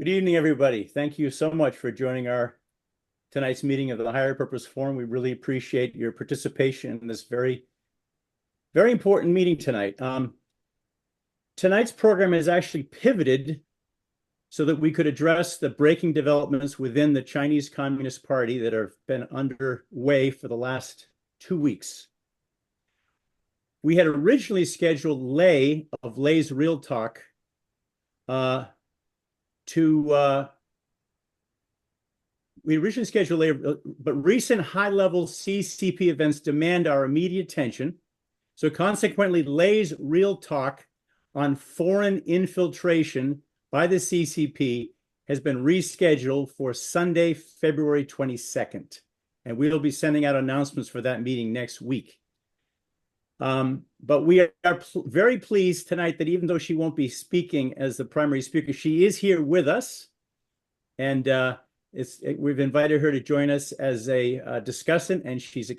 Good evening, everybody. Thank you so much for joining our tonight's meeting of the Higher Purpose Forum. We really appreciate your participation in this very important meeting tonight. Tonight's program is actually pivoted so that we could address the breaking developments within the Chinese Communist Party that have been underway for the last 2 weeks. We had originally scheduled Lei of Lei's Real Talk we originally scheduled later, but recent high-level CCP events demand our immediate attention. So consequently, Lei's Real Talk on foreign infiltration by the CCP has been rescheduled for Sunday, February 22nd. And we'll be sending out announcements for that meeting next week. But we are very pleased tonight that even though she won't be speaking as the primary speaker, she is here with us. And we've invited her to join us as a discussant, and she's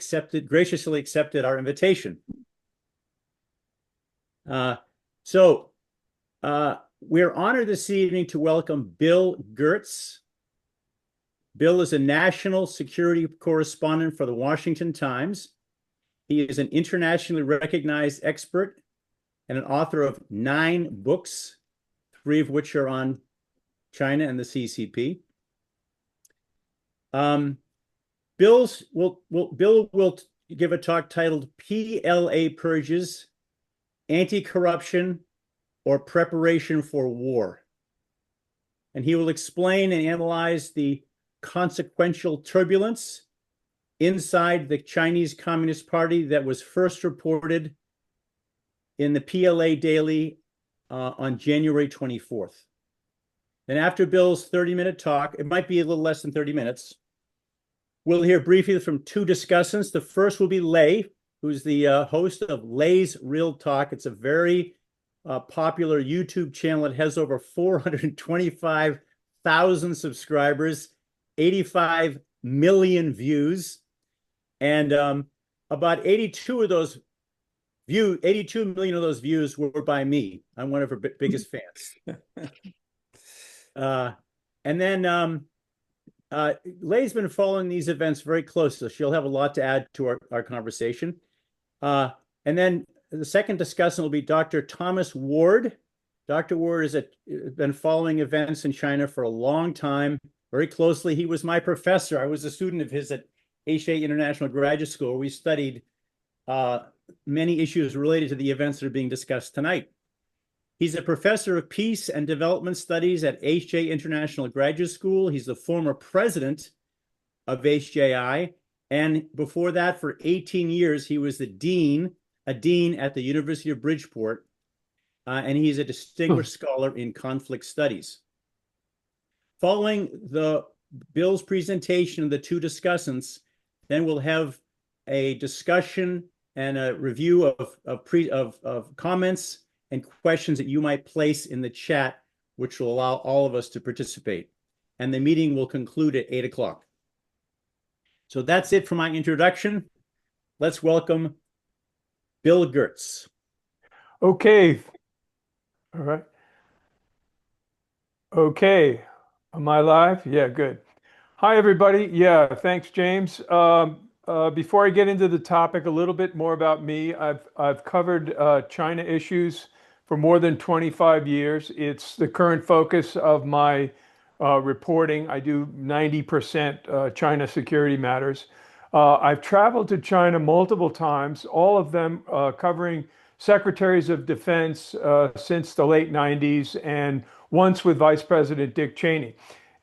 graciously accepted our invitation. We're honored this evening to welcome Bill Gertz. Bill is a national security correspondent for the Washington Times. He is an internationally recognized expert and an author of 9 books, 3 of which are on China and the CCP. Bill will give a talk titled PLA Purges, Anti-Corruption or Preparation for War. And he will explain and analyze the consequential turbulence inside the Chinese Communist Party that was first reported in the PLA Daily on January 24th. And after Bill's 30-minute talk, it might be a little less than 30 minutes, we'll hear briefly from 2 discussants. The first will be Lei, who's the host of Lei's Real Talk. It's a very popular YouTube channel. It has over 425,000 subscribers, 85 million views. And about 82 million of those views were by me. I'm one of her biggest fans. And then Lei's been following these events very closely. So she'll have a lot to add to our conversation. And then the second discussant will be Dr. Thomas Ward. Dr. Ward has been following events in China for a long time, very closely. He was my professor. I was a student of his at HA International Graduate School. We studied many issues related to the events that are being discussed tonight. He's a professor of peace and development studies at HJ International Graduate School. He's the former president of HJI. And before that, for 18 years, he was a dean at the University of Bridgeport. And he's a distinguished scholar in conflict studies. Following Bill's presentation of the 2 discussants, then we'll have a discussion and a review of comments and questions that you might place in the chat, which will allow all of us to participate. And the meeting will conclude at 8 o'clock. So that's it for my introduction. Let's welcome Bill Gertz. Okay. All right. Okay. Am I live? Yeah, good. Hi, everybody. Yeah, thanks, James. Before I get into the topic, a little bit more about me. I've covered China issues for more than 25 years. It's the current focus of my reporting. I do 90% China security matters. I've traveled to China multiple times, all of them covering secretaries of defense since the late 90s, and once with Vice President Dick Cheney.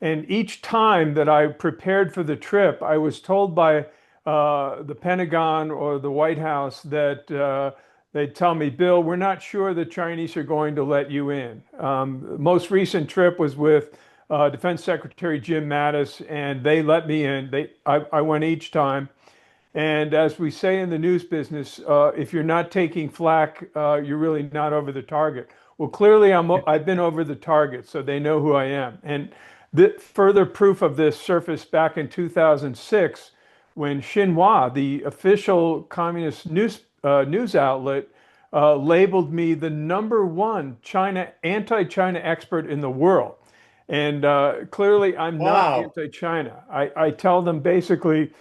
And each time that I prepared for the trip, I was told by the Pentagon or the White House that they'd tell me, Bill, we're not sure the Chinese are going to let you in. The most recent trip was with Defense Secretary Jim Mattis, and they let me in. I went each time. And as we say in the news business, if you're not taking flack, you're really not over the target. Well, clearly I've been over the target, so they know who I am. And the further proof of this surfaced back in 2006 when Xinhua, the official communist news outlet, labeled me the #1 anti-China expert in the world. And clearly, I'm not Wow. anti-China. I tell them basically,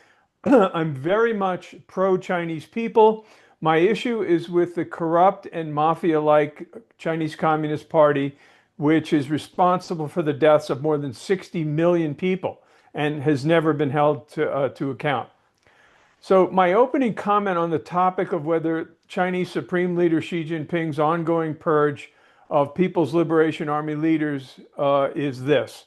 I'm very much pro-Chinese people. My issue is with the corrupt and mafia-like Chinese Communist Party, which is responsible for the deaths of more than 60 million people and has never been held to account. So, my opening comment on the topic of whether Chinese Supreme Leader Xi Jinping's ongoing purge of People's Liberation Army leaders is this.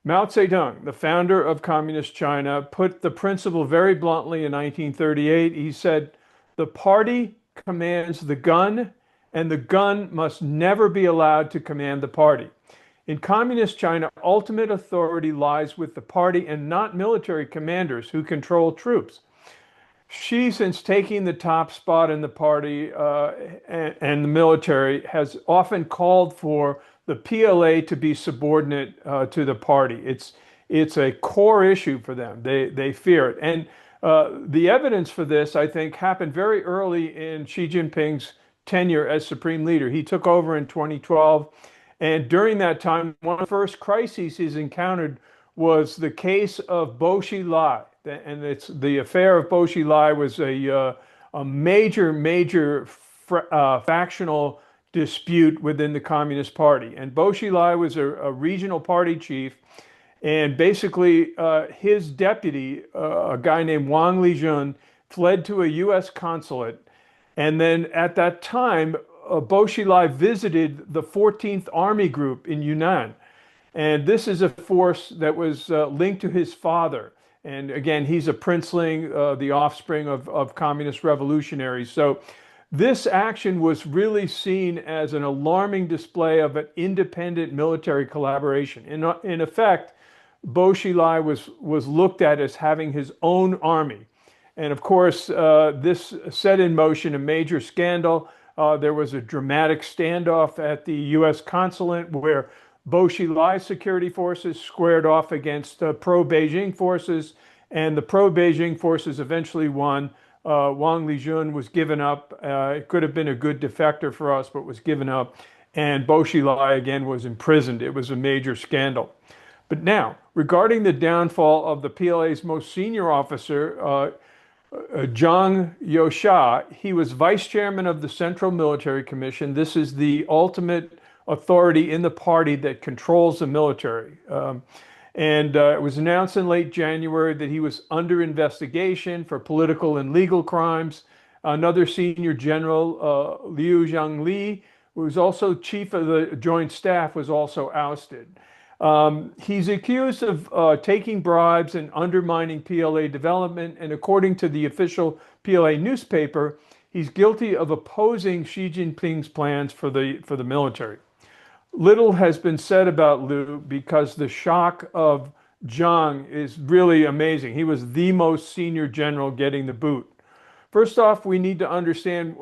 Mao Zedong, the founder of Communist China, put the principle very bluntly in 1938. He said, "The party commands the gun, and the gun must never be allowed to command the party." In Communist China, ultimate authority lies with the party and not military commanders who control troops. She, since taking the top spot in the party and the military, has often called for the PLA to be subordinate to the party. It's a core issue for them. They fear it. And the evidence for this, I think, happened very early in Xi Jinping's tenure as supreme leader. He took over in 2012. And during that time, one of the first crises he's encountered was the case of Bo Xilai. And it's the affair of Bo Xilai was a major factional dispute within the Communist Party. And Bo Xilai was a regional party chief. And basically, his deputy, a guy named Wang Lijun, fled to a U.S. consulate. And then at that time, Bo Xilai visited the 14th Army Group in Yunnan. And this is a force that was linked to his father. And again, he's a princeling, the offspring of communist revolutionaries. So this action was really seen as an alarming display of an independent military collaboration. In effect, Bo Xilai was looked at as having his own army. And of course, this set in motion a major scandal. There was a dramatic standoff at the U.S. consulate where Bo Xilai's security forces squared off against pro-Beijing forces, and the pro-Beijing forces eventually won. Wang Lijun was given up. It could have been a good defector for us, but was given up. And Bo Xilai again was imprisoned. It was a major scandal. But now, regarding the downfall of the PLA's most senior officer, Zhang Youxia, he was vice chairman of the Central Military Commission. This is the ultimate authority in the party that controls the military. It was announced in late January that he was under investigation for political and legal crimes. Another senior general, Liu Zhangli, who was also chief of the Joint Staff, was also ousted. He's accused of taking bribes and undermining PLA development, and according to the official PLA newspaper, he's guilty of opposing Xi Jinping's plans for the military. Little has been said about Liu because the shock of Zhang is really amazing. He was the most senior general getting the boot. First off, we need to understand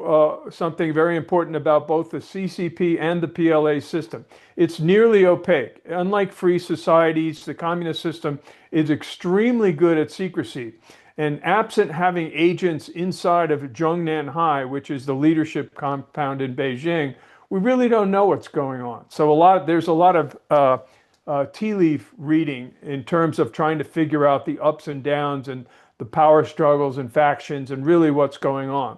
something very important about both the CCP and the PLA system. It's nearly opaque. Unlike free societies, the communist system is extremely good at secrecy. And absent having agents inside of Zhongnanhai, which is the leadership compound in Beijing, we really don't know what's going on. So there's a lot of tea leaf reading in terms of trying to figure out the ups and downs and the power struggles and factions and really what's going on.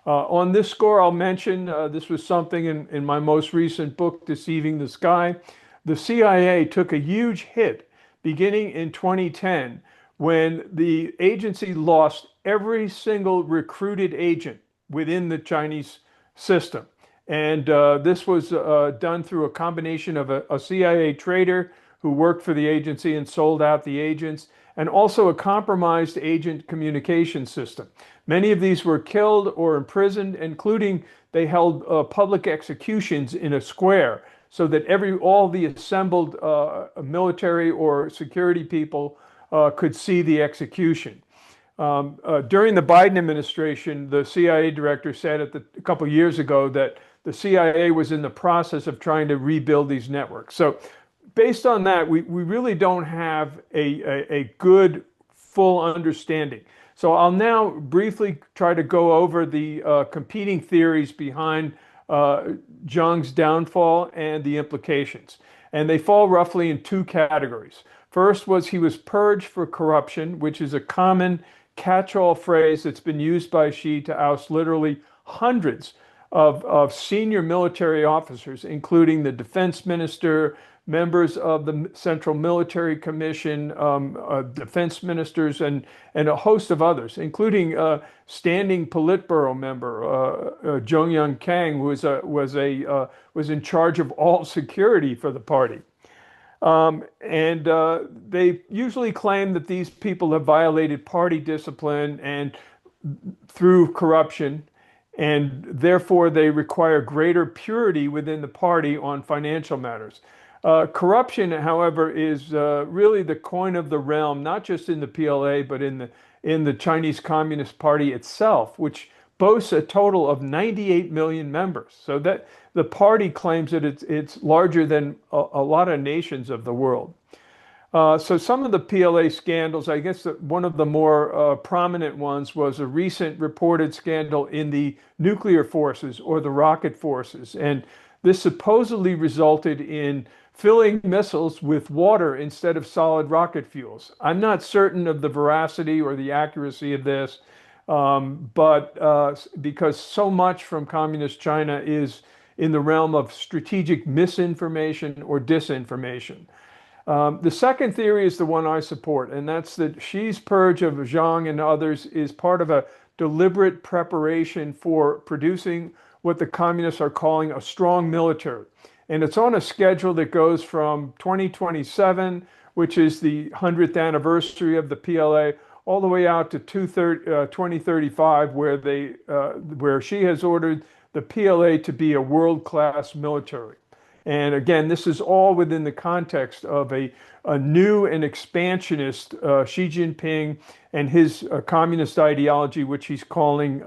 On this score, I'll mention, this was something in my most recent book, Deceiving the Sky. The CIA took a huge hit beginning in 2010 when the agency lost every single recruited agent within the Chinese system. And this was done through a combination of a CIA traitor who worked for the agency and sold out the agents, and also a compromised agent communication system. Many of these were killed or imprisoned, including they held public executions in a square so that all the assembled military or security people could see the execution. During the Biden administration, the CIA director said a couple of years ago that the CIA was in the process of trying to rebuild these networks. So based on that, we really don't have a good, full understanding. So I'll now briefly try to go over the competing theories behind Zhang's downfall and the implications. And they fall roughly in two categories. First was he was purged for corruption, which is a common catch-all phrase that's been used by Xi to oust literally hundreds of senior military officers, including the defense minister, members of the Central Military Commission, defense ministers, and a host of others, including standing Politburo member Jong Kang, who was in charge of all security for the party. They usually claim that these people have violated party discipline and through corruption, and therefore they require greater purity within the party on financial matters. Corruption, however, is really the coin of the realm, not just in the PLA, but in the Chinese Communist Party itself, which boasts a total of 98 million members. So that the party claims that it's larger than a lot of nations of the world. So some of the PLA scandals, I guess that one of the more prominent ones was a recent reported scandal in the nuclear forces or the rocket forces. And this supposedly resulted in filling missiles with water instead of solid rocket fuels. I'm not certain of the veracity or the accuracy of this, but because so much from communist China is in the realm of strategic misinformation or disinformation. The second theory is the one I support, and that's that Xi's purge of Zhang and others is part of a deliberate preparation for producing what the communists are calling a strong military. And it's on a schedule that goes from 2027, which is the 100th anniversary of the PLA, all the way out to 2035, where Xi has ordered the PLA to be a world-class military. And again, this is all within the context of a new and expansionist Xi Jinping and his communist ideology, which he's calling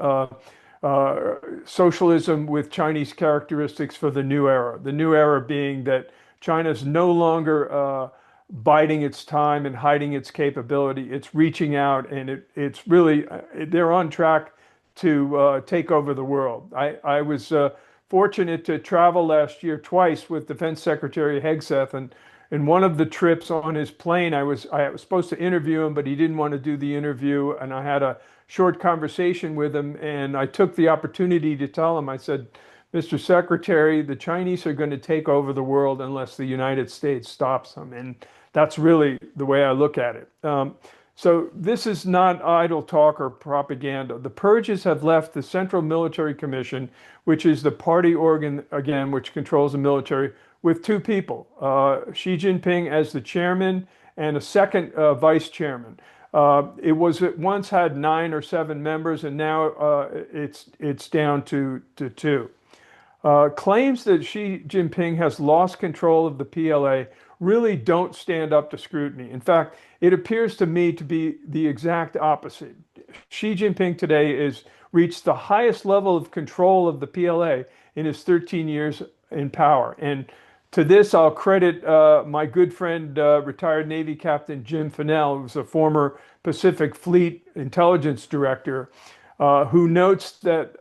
socialism with Chinese characteristics for the new era. The new era being that China's no longer biding its time and hiding its capability. It's reaching out, and it's really, they're on track to take over the world. I was fortunate to travel last year twice with Defense Secretary Hegseth, and in one of the trips on his plane, I was supposed to interview him, but he didn't want to do the interview, and I had a short conversation with him, and I took the opportunity to tell him, I said, Mr. Secretary, the Chinese are going to take over the world unless the United States stops them, and that's really the way I look at it. So this is not idle talk or propaganda. The Purges have left the Central Military Commission, which is the party organ, again, which controls the military, with two people, Xi Jinping as the chairman and a second vice chairman. It once had 9 or 7 members, and now it's down to 2. Claims that Xi Jinping has lost control of the PLA really don't stand up to scrutiny. In fact, it appears to me to be the exact opposite. Xi Jinping today has reached the highest level of control of the PLA in his 13 years in power. And to this, I'll credit my good friend, retired Navy Captain Jim Fennell, who's a former Pacific Fleet intelligence director, who notes that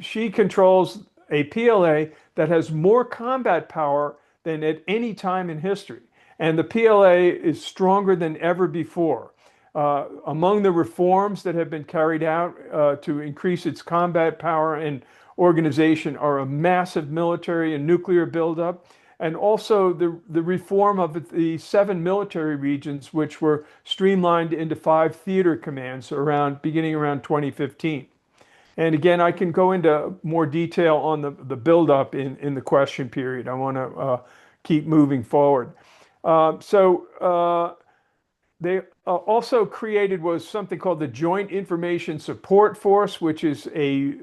Xi controls a PLA that has more combat power than at any time in history. And the PLA is stronger than ever before. Among the reforms that have been carried out to increase its combat power and organization are a massive military and nuclear buildup, and also the reform of the 7 military regions, which were streamlined into 5 theater commands beginning around 2015. And again, I can go into more detail on the buildup in the question period. I want to keep moving forward. They also created was something called the Joint Information Support Force, which is a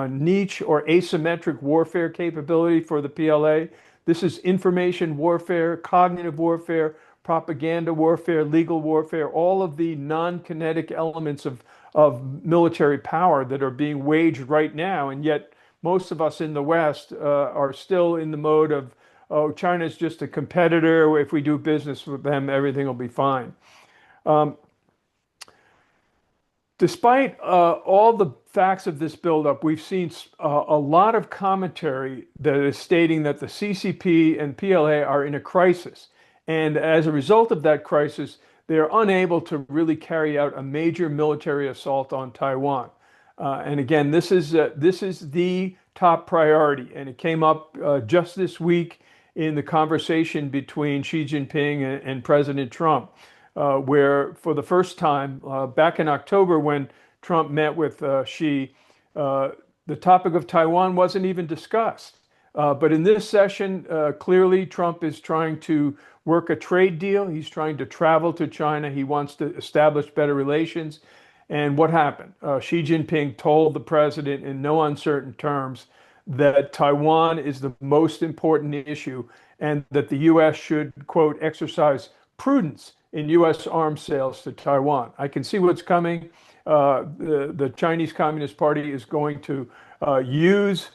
niche or asymmetric warfare capability for the PLA. This is information warfare, cognitive warfare, propaganda warfare, legal warfare, all of the non-kinetic elements of military power that are being waged right now. And yet most of us in the West are still in the mode of, oh, China's just a competitor. If we do business with them, everything will be fine. Despite all the facts of this buildup, we've seen a lot of commentary that is stating that the CCP and PLA are in a crisis. And as a result of that crisis, they're unable to really carry out a major military assault on Taiwan. And again, this is the top priority. And it came up just this week in the conversation between Xi Jinping and President Trump, where for the first time back in October when Trump met with Xi, the topic of Taiwan wasn't even discussed. But in this session, clearly Trump is trying to work a trade deal. He's trying to travel to China. He wants to establish better relations. And what happened? Xi Jinping told the president in no uncertain terms that Taiwan is the most important issue and that the U.S. should, quote, exercise prudence in U.S. arms sales to Taiwan. I can see what's coming. The Chinese Communist Party is going to use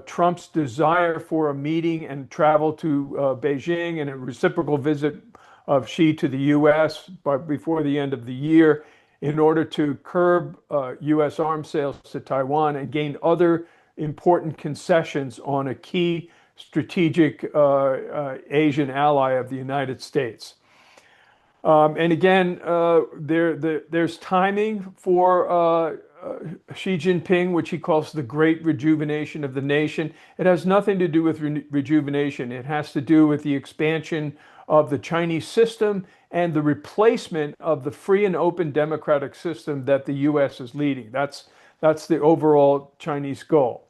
Trump's desire for a meeting and travel to Beijing and a reciprocal visit of Xi to the U.S. before the end of the year in order to curb U.S. arms sales to Taiwan and gain other important concessions on a key strategic Asian ally of the United States. And again, there's timing for Xi Jinping, which he calls the great rejuvenation of the nation. It has nothing to do with rejuvenation. It has to do with the expansion of the Chinese system and the replacement of the free and open democratic system that the U.S. is leading. That's the overall Chinese goal.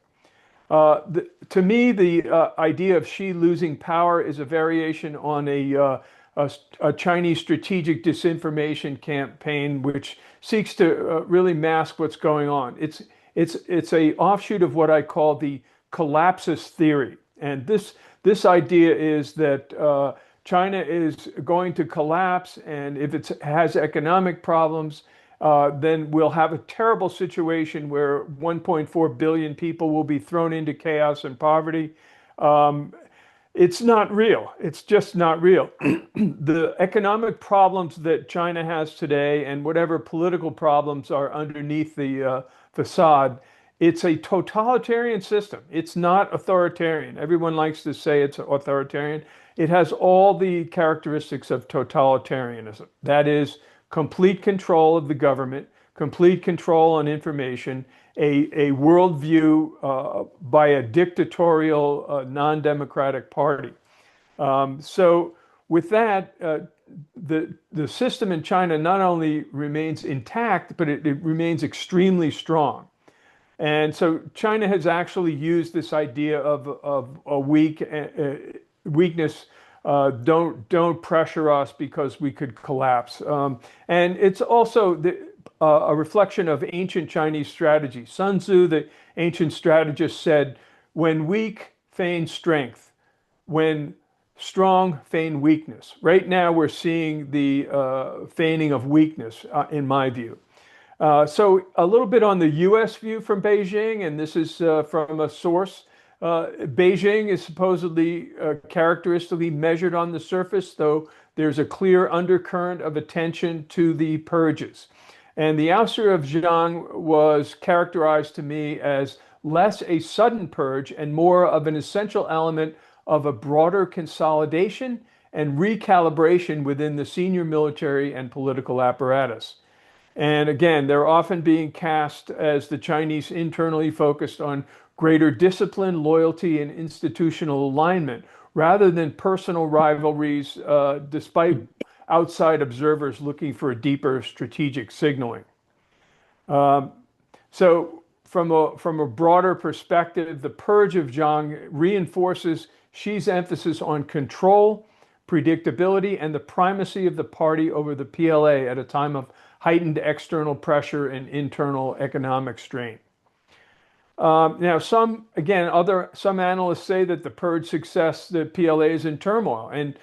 To me, the idea of Xi losing power is a variation on a Chinese strategic disinformation campaign, which seeks to really mask what's going on. It's a offshoot of what I call the collapsus theory, and this idea is that China is going to collapse, and if it has economic problems, then we'll have a terrible situation where 1.4 billion people will be thrown into chaos and poverty. It's not real. It's just not real. The economic problems that China has today and whatever political problems are underneath the facade, it's a totalitarian system. It's not authoritarian. Everyone likes to say it's authoritarian. It has all the characteristics of totalitarianism. That is, complete control of the government, complete control on information, a worldview by a dictatorial, non-democratic party. So with that, the system in China not only remains intact, but it remains extremely strong. And so China has actually used this idea of a weakness. Don't pressure us because we could collapse. And it's also a reflection of ancient Chinese strategy. Sun Tzu, the ancient strategist, said, "When weak, feign strength. When strong, feign weakness." Right now, we're seeing the feigning of weakness, in my view. So a little bit on the U.S. view from Beijing, and this is from a source. Beijing is supposedly characteristically measured on the surface, though there's a clear undercurrent of attention to the purges. And the ouster of Zhang was characterized to me as less a sudden purge and more of an essential element of a broader consolidation and recalibration within the senior military and political apparatus. And again, they're often being cast as the Chinese internally focused on greater discipline, loyalty, and institutional alignment, rather than personal rivalries, despite outside observers looking for a deeper strategic signaling. So from a broader perspective, the purge of Zhang reinforces Xi's emphasis on control, predictability, and the primacy of the party over the PLA at a time of heightened external pressure and internal economic strain. Now, some analysts say that the purge success, the PLA is in turmoil, and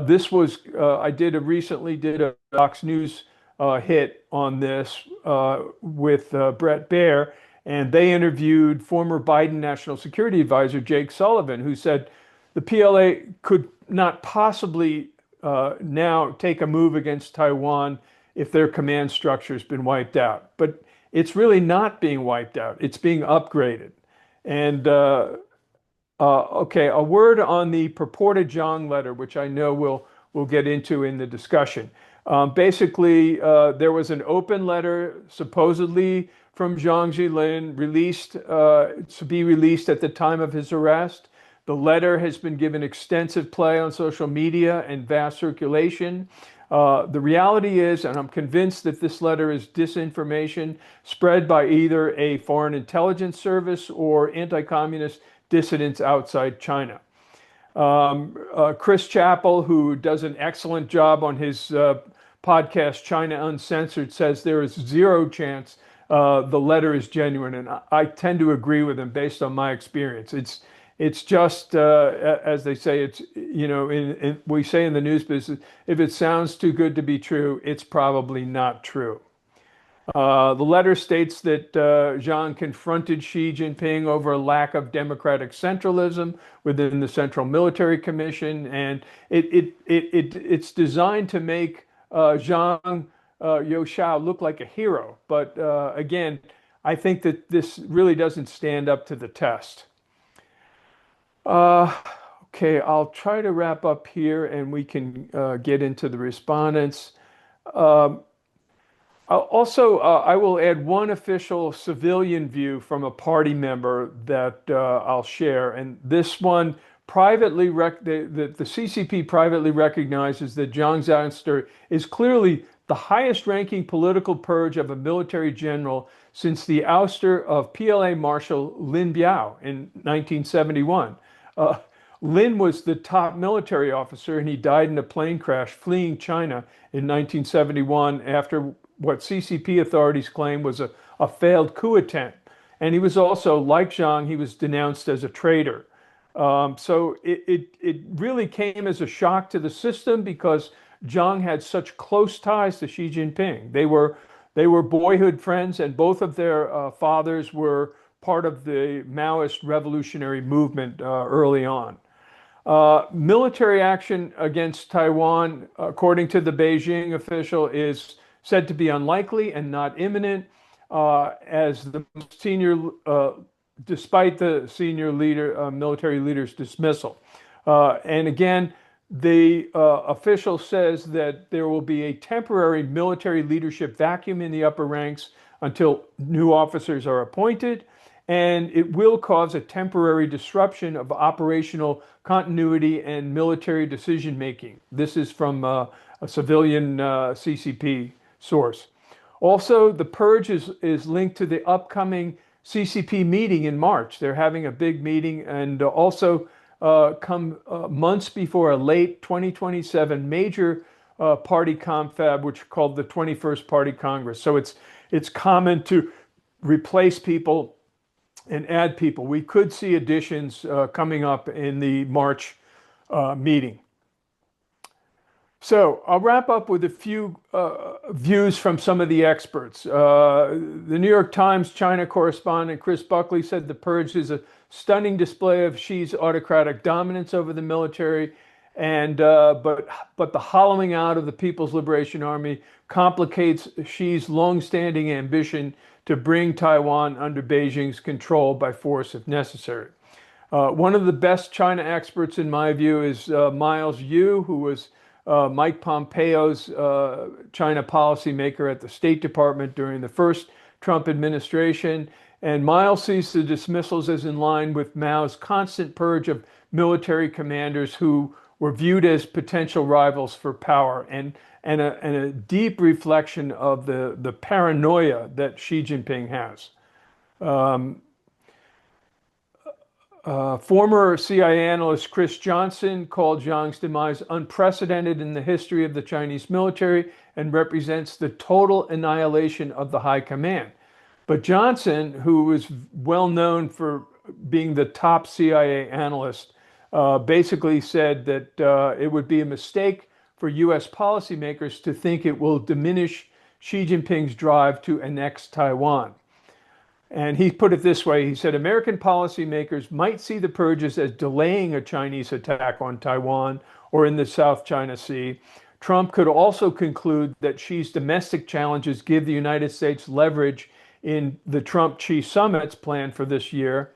this was I recently did a Fox News hit on this with Brett Baer, and they interviewed former Biden National Security Advisor Jake Sullivan, who said the PLA could not possibly now take a move against Taiwan if their command structure has been wiped out. But it's really not being wiped out. It's being upgraded. And okay, a word on the purported Zhang letter, which I know we'll get into in the discussion. Basically, there was an open letter supposedly from Zhang Jilin released to be released at the time of his arrest. The letter has been given extensive play on social media and vast circulation. The reality is, and I'm convinced that this letter is disinformation spread by either a foreign intelligence service or anti-communist dissidents outside China. Chris Chappell, who does an excellent job on his podcast, China Uncensored, says there is zero chance the letter is genuine. And I tend to agree with him based on my experience. It's just, as they say, it's, you know, we say in the news business, if it sounds too good to be true, it's probably not true. The letter states that Zhang confronted Xi Jinping over a lack of democratic centralism within the Central Military Commission, and it's designed to make Zhang Youshao look like a hero. But again, I think that this really doesn't stand up to the test. Okay, I'll try to wrap up here and we can get into the respondents. Also, I will add one official civilian view from a party member that I'll share. And this one privately, the CCP privately recognizes that Zhang Zhangster is clearly the highest ranking political purge of a military general since the ouster of PLA Marshal Lin Biao in 1971. Lin was the top military officer and he died in a plane crash fleeing China in 1971 after what CCP authorities claim was a failed coup attempt. And he was also, like Zhang, he was denounced as a traitor. So it really came as a shock to the system because Zhang had such close ties to Xi Jinping. They were boyhood friends, and both of their fathers were part of the Maoist revolutionary movement early on. Military action against Taiwan, according to the Beijing official, is said to be unlikely and not imminent, as the senior, despite the senior leader, military leader's dismissal. And again, the official says that there will be a temporary military leadership vacuum in the upper ranks until new officers are appointed, and it will cause a temporary disruption of operational continuity and military decision making. This is from a civilian CCP source. Also, the purge is linked to the upcoming CCP meeting in March. They're having a big meeting, and also come months before a late 2027 major party confab, which is called the 21st Party Congress. So it's common to replace people and add people. We could see additions coming up in the March meeting. So I'll wrap up with a few views from some of the experts. The New York Times China correspondent Chris Buckley said the purge is a stunning display of Xi's autocratic dominance over the military, and but the hollowing out of the People's Liberation Army complicates Xi's long-standing ambition to bring Taiwan under Beijing's control by force if necessary. One of the best China experts, in my view, is Miles Yu, who was Mike Pompeo's China policymaker at the State Department during the first Trump administration. And Miles sees the dismissals as in line with Mao's constant purge of military commanders who were viewed as potential rivals for power, and a deep reflection of the paranoia that Xi Jinping has. Former CIA analyst Chris Johnson called Zhang's demise unprecedented in the history of the Chinese military and represents the total annihilation of the high command. But Johnson, who is well known for being the top CIA analyst, basically said that it would be a mistake for US policymakers to think it will diminish Xi Jinping's drive to annex Taiwan. And he put it this way. He said, American policymakers might see the purges as delaying a Chinese attack on Taiwan or in the South China Sea. Trump could also conclude that Xi's domestic challenges give the United States leverage in the Trump-Xi summits planned for this year.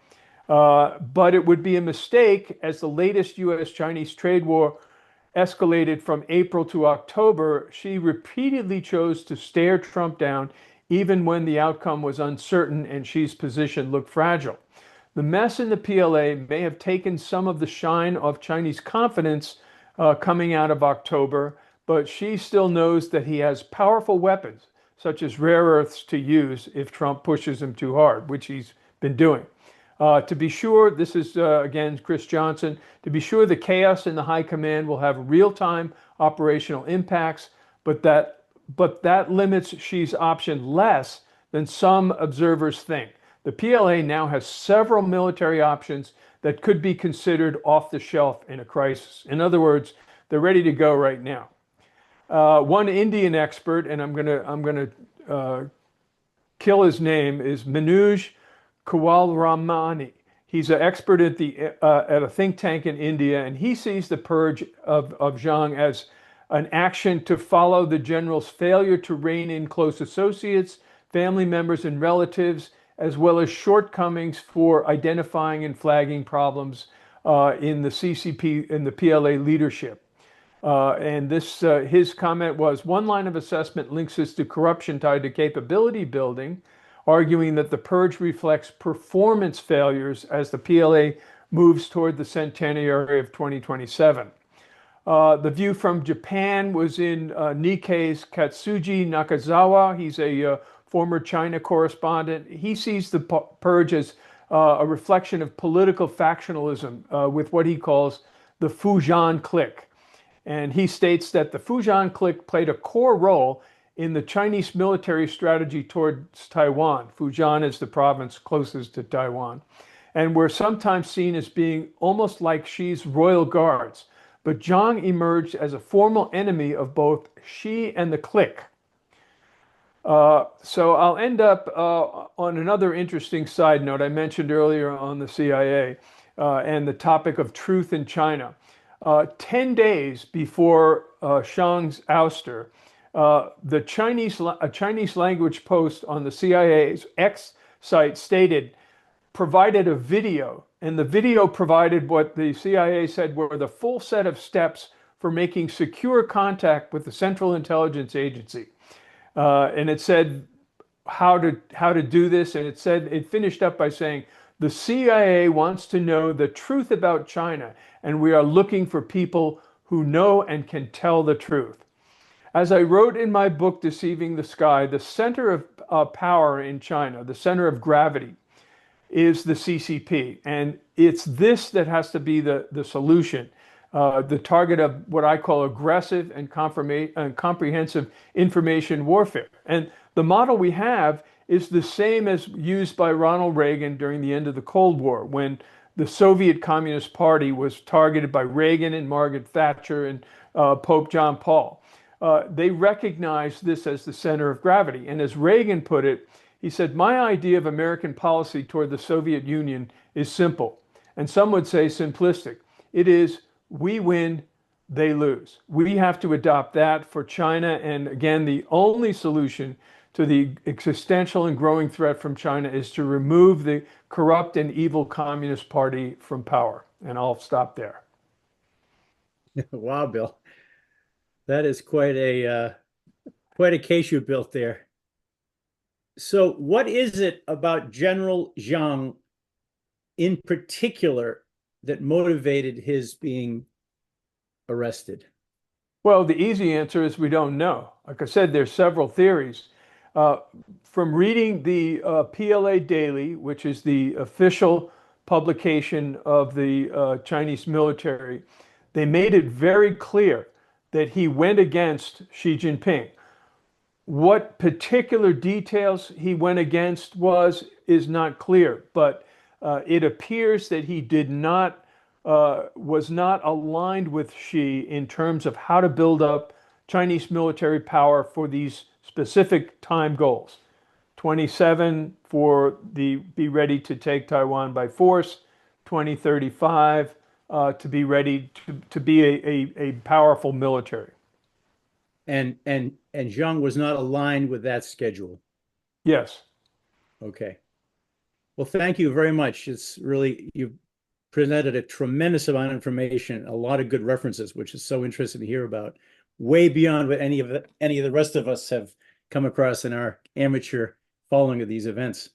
But it would be a mistake as the latest U.S.-Chinese trade war escalated from April to October. She repeatedly chose to stare Trump down, even when the outcome was uncertain and Xi's position looked fragile. The mess in the PLA may have taken some of the shine off Chinese confidence coming out of October, but Xi still knows that he has powerful weapons, such as rare earths, to use if Trump pushes him too hard, which he's been doing. To be sure, this is again Chris Johnson, to be sure the chaos in the high command will have real-time operational impacts, but that limits Xi's option less than some observers think. The PLA now has several military options that could be considered off the shelf in a crisis. In other words, they're ready to go right now. One Indian expert, and I'm gonna kill his name, is Manoj Kawalramani. He's an expert at a think tank in India, and he sees the purge of Zhang as an action to follow the general's failure to rein in close associates, family members, and relatives, as well as shortcomings for identifying and flagging problems in the CCP and the PLA leadership. And his comment was, one line of assessment links this to corruption tied to capability building, arguing that the purge reflects performance failures as the PLA moves toward the centenary of 2027. The view from Japan was in Nikkei's Katsuji Nakazawa. He's a former China correspondent. He sees the purge as a reflection of political factionalism with what he calls the Fujian clique. And he states that the Fujian clique played a core role in the Chinese military strategy towards Taiwan. Fujian is the province closest to Taiwan, and were sometimes seen as being almost like Xi's royal guards. But Zhang emerged as a formal enemy of both Xi and the clique. So I'll end up on another interesting side note. I mentioned earlier on the CIA and the topic of truth in China. 10 days before Zhang's ouster, a Chinese language post on the CIA's X site provided a video, and the video provided what the CIA said were the full set of steps for making secure contact with the Central Intelligence Agency. And it said how to do this, and it finished up by saying, the CIA wants to know the truth about China, and we are looking for people who know and can tell the truth. As I wrote in my book, Deceiving the Sky, the center of power in China, the center of gravity, is the CCP. And it's this that has to be the solution, the target of what I call aggressive and comprehensive information warfare. And the model we have is the same as used by Ronald Reagan during the end of the Cold War, when the Soviet Communist Party was targeted by Reagan and Margaret Thatcher and Pope John Paul. They recognized this as the center of gravity. And as Reagan put it, he said, my idea of American policy toward the Soviet Union is simple, and some would say simplistic. It is, we win, they lose. We have to adopt that for China. And again, the only solution to the existential and growing threat from China is to remove the corrupt and evil Communist Party from power. And I'll stop there. Wow, Bill, that is quite a case you built there. So what is it about General Zhang in particular that motivated his being arrested? Well, the easy answer is we don't know. Like I said, there's several theories. From reading the PLA Daily, which is the official publication of the Chinese military, they made it very clear that he went against Xi Jinping. What particular details he went against is not clear, but it appears that he was not aligned with Xi in terms of how to build up Chinese military power for these specific time goals. 27 for be ready to take Taiwan by force, 2035 to be ready to be a powerful military. And Zhang was not aligned with that schedule. Yes. Okay. Well, thank you very much. It's really, you've presented a tremendous amount of information, a lot of good references, which is so interesting to hear about, way beyond what any of the rest of us have come across in our amateur following of these events.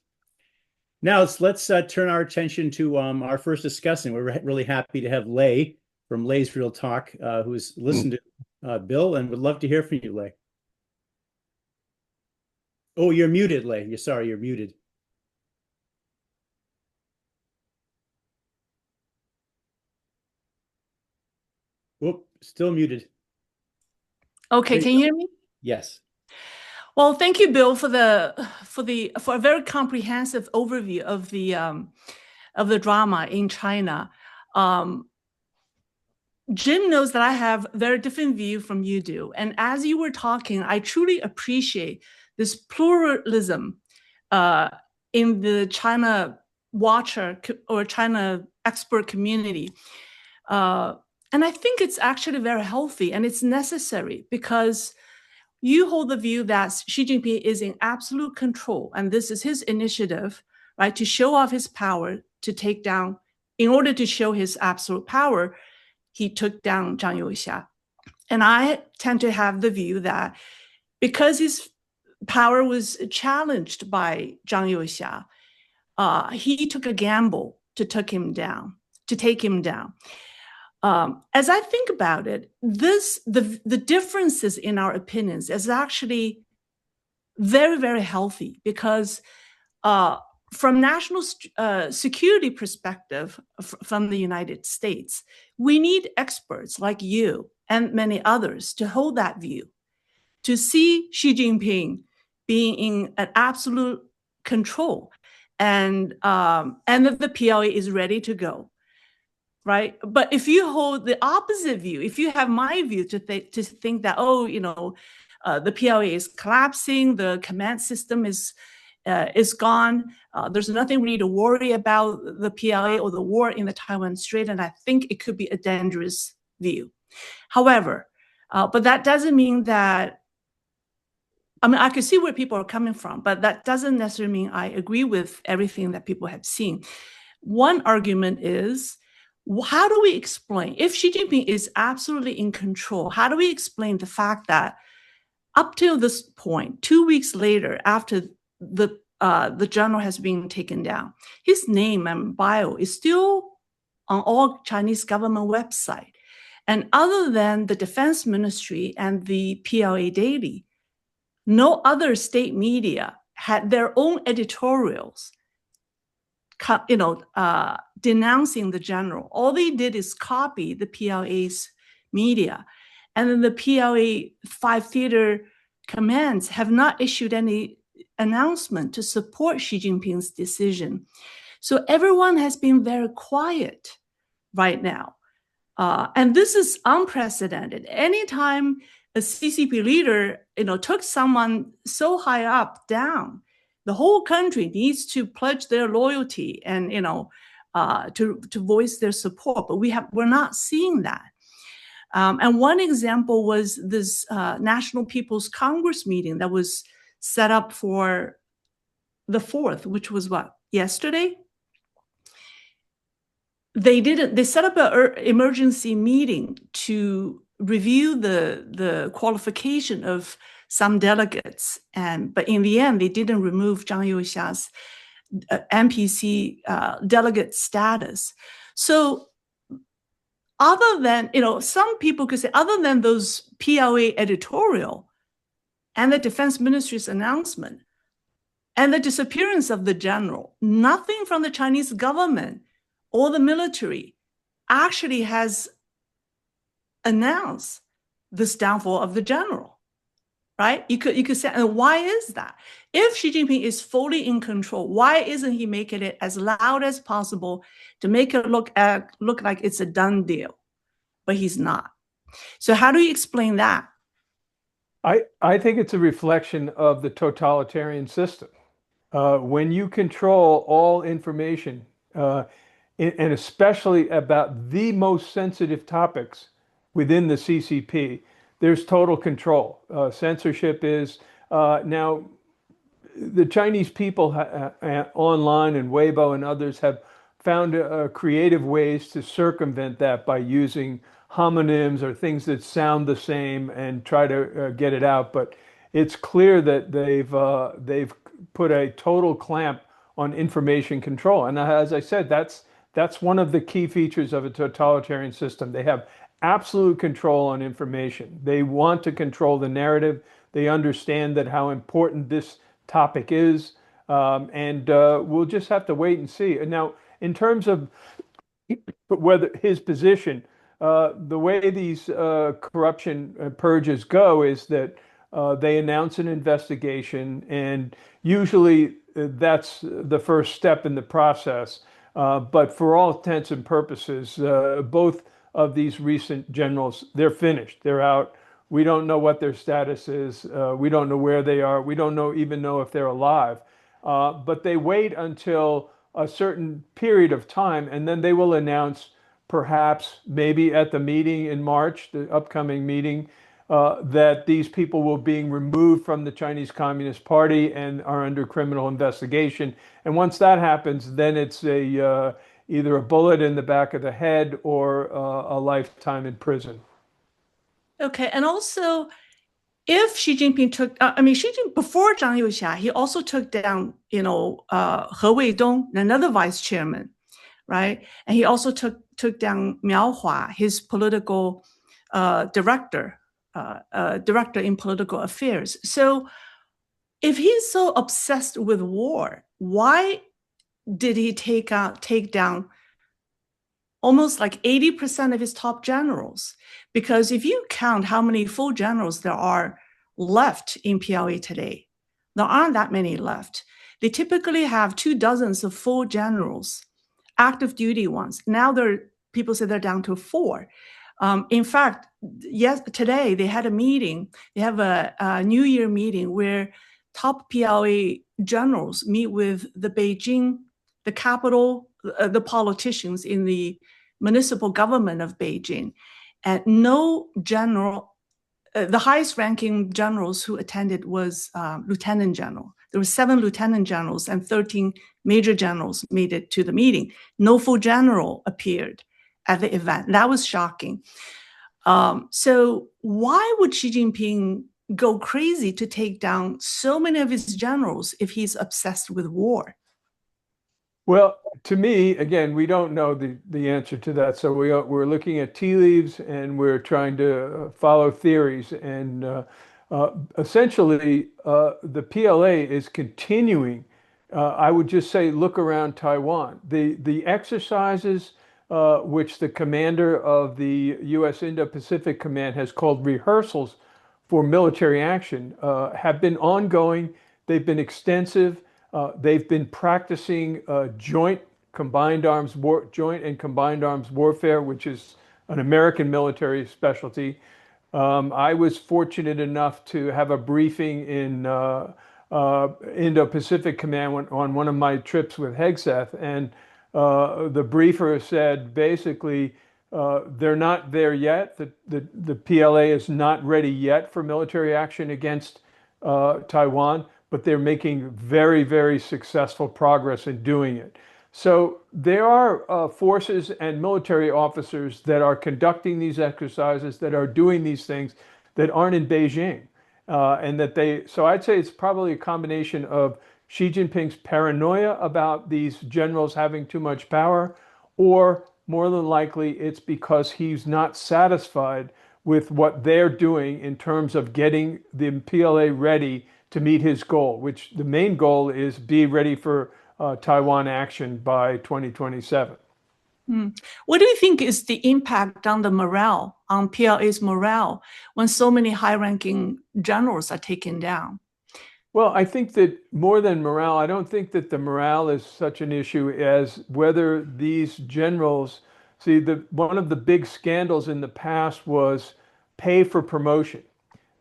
Now let's turn our attention to our first discussant. We're really happy to have Lei from Lei's Real Talk, who's listened to Bill and would love to hear from you, Lei. Oh, you're muted, Lei. You're sorry, you're muted. Whoop, still muted. Okay, There can you you go. hear me? Yes. Well, thank you, Bill, for a very comprehensive overview of the drama in China. Jim knows that I have a very different view from you do, and as you were talking, I truly appreciate this pluralism in the China watcher or China expert community. And I think it's actually very healthy and it's necessary because you hold the view that Xi Jinping is in absolute control, and this is his initiative, right, to show off his power, to take down, in order to show his absolute power, he took down Zhang Youxia. And I tend to have the view that because his power was challenged by Zhang Youxia, he took a gamble to take him down. As I think about it, the differences in our opinions is actually very, very healthy because from national security perspective from the United States, we need experts like you and many others to hold that view, to see Xi Jinping being in an absolute control and that the PLA is ready to go. Right. But if you hold the opposite view, if you have my view to think that, the PLA is collapsing, the command system is gone, there's nothing really to worry about the PLA or the war in the Taiwan Strait, and I think it could be a dangerous view. However, but that doesn't mean that, I mean, I can see where people are coming from, but that doesn't necessarily mean I agree with everything that people have seen. One argument is, how do we explain, if Xi Jinping is absolutely in control, how do we explain the fact that up till this point, 2 weeks later, after the general has been taken down, his name and bio is still on all Chinese government website. And other than the Defense Ministry and the PLA Daily, no other state media had their own editorials denouncing the general. All they did is copy the PLA's media. And then the PLA 5 theater commands have not issued any announcement to support Xi Jinping's decision. So everyone has been very quiet right now. And this is unprecedented. Anytime a CCP leader, took someone so high up down, the whole country needs to pledge their loyalty and to voice their support. But we're not seeing that. And one example was this National People's Congress meeting that was set up for the 4th, which was what, yesterday? They set up an emergency meeting to review the qualification of some delegates, but in the end, they didn't remove Zhang Youxia's NPC delegate status. So other than, some people could say, other than those PLA editorial and the Defense Ministry's announcement and the disappearance of the general, nothing from the Chinese government or the military actually has announced this downfall of the general. Right? You could say, and why is that? If Xi Jinping is fully in control, why isn't he making it as loud as possible to make it look like it's a done deal? But he's not. So how do you explain that? I think it's a reflection of the totalitarian system. When you control all information, and especially about the most sensitive topics within the CCP, there's total control. Censorship is now the Chinese people online and Weibo and others have found creative ways to circumvent that by using homonyms or things that sound the same and try to get it out. But it's clear that they've put a total clamp on information control. And as I said, that's one of the key features of a totalitarian system. They have absolute control on information. They want to control the narrative. They understand that how important this topic is, and we'll just have to wait and see. And now, in terms of whether his position, the way these corruption purges go is that they announce an investigation, and usually that's the first step in the process. But for all intents and purposes, both of these recent generals, they're finished. They're out. We don't know what their status is. We don't know where they are. We don't even know if they're alive. But they wait until a certain period of time, and then they will announce, perhaps maybe at the meeting in March, the upcoming meeting, that these people will be removed from the Chinese Communist Party and are under criminal investigation. And once that happens, then it's either a bullet in the back of the head or a lifetime in prison. Okay, and also, if Xi Jinping Xi Jinping before Zhang Youxia, he also took down, He Weidong, another vice chairman, right? And he also took down Miao Hua, his political director in political affairs. So, if he's so obsessed with war, why did he take down almost like 80% of his top generals? Because if you count how many full generals there are left in PLA today, there aren't that many left. They typically have 24 of full generals, active duty ones. Now people say they're down to 4. In fact, today they had a meeting. They have a New Year meeting where top PLA generals meet with the Beijing, the capital, the politicians in the municipal government of Beijing. And no general, the highest ranking generals who attended was lieutenant general. There were 7 lieutenant generals and 13 major generals made it to the meeting. No full general appeared at the event. That was shocking. So why would Xi Jinping go crazy to take down so many of his generals if he's obsessed with war? Well, to me, again, we don't know the answer to that. So we're looking at tea leaves and we're trying to follow theories. And essentially, the PLA is continuing. I would just say, look around Taiwan. The exercises which the commander of the U.S. Indo-Pacific Command has called rehearsals for military action have been ongoing. They've been extensive. They've been practicing joint and combined arms warfare, which is an American military specialty. I was fortunate enough to have a briefing in Indo-Pacific Command on one of my trips with Hegseth, and the briefer said basically they're not there yet. The PLA is not ready yet for military action against Taiwan, but they're making very, very successful progress in doing it. So there are forces and military officers that are conducting these exercises, that are doing these things that aren't in Beijing. So I'd say it's probably a combination of Xi Jinping's paranoia about these generals having too much power, or more than likely it's because he's not satisfied with what they're doing in terms of getting the PLA ready to meet his goal, which the main goal is be ready for Taiwan action by 2027. What do you think is the impact on the morale, on PLA's morale, when so many high-ranking generals are taken down? Well, I think that more than morale, I don't think that the morale is such an issue as whether these generals, one of the big scandals in the past was pay for promotion.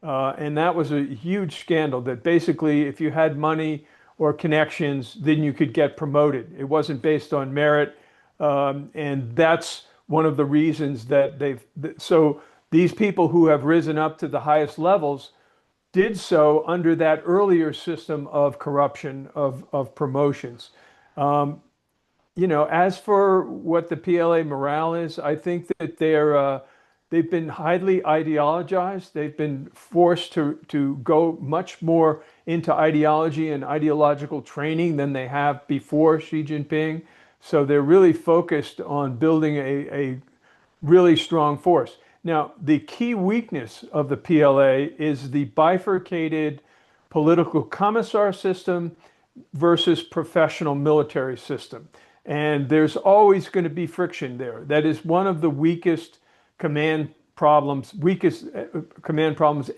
And that was a huge scandal that basically if you had money or connections, then you could get promoted. It wasn't based on merit. And that's one of the reasons that so these people who have risen up to the highest levels did so under that earlier system of corruption of promotions. Um, as for what the PLA morale is, I think that they've been highly ideologized. They've been forced to go much more into ideology and ideological training than they have before Xi Jinping. So they're really focused on building a really strong force. Now, the key weakness of the PLA is the bifurcated political commissar system versus professional military system. And there's always going to be friction there. That is one of the weakest command problems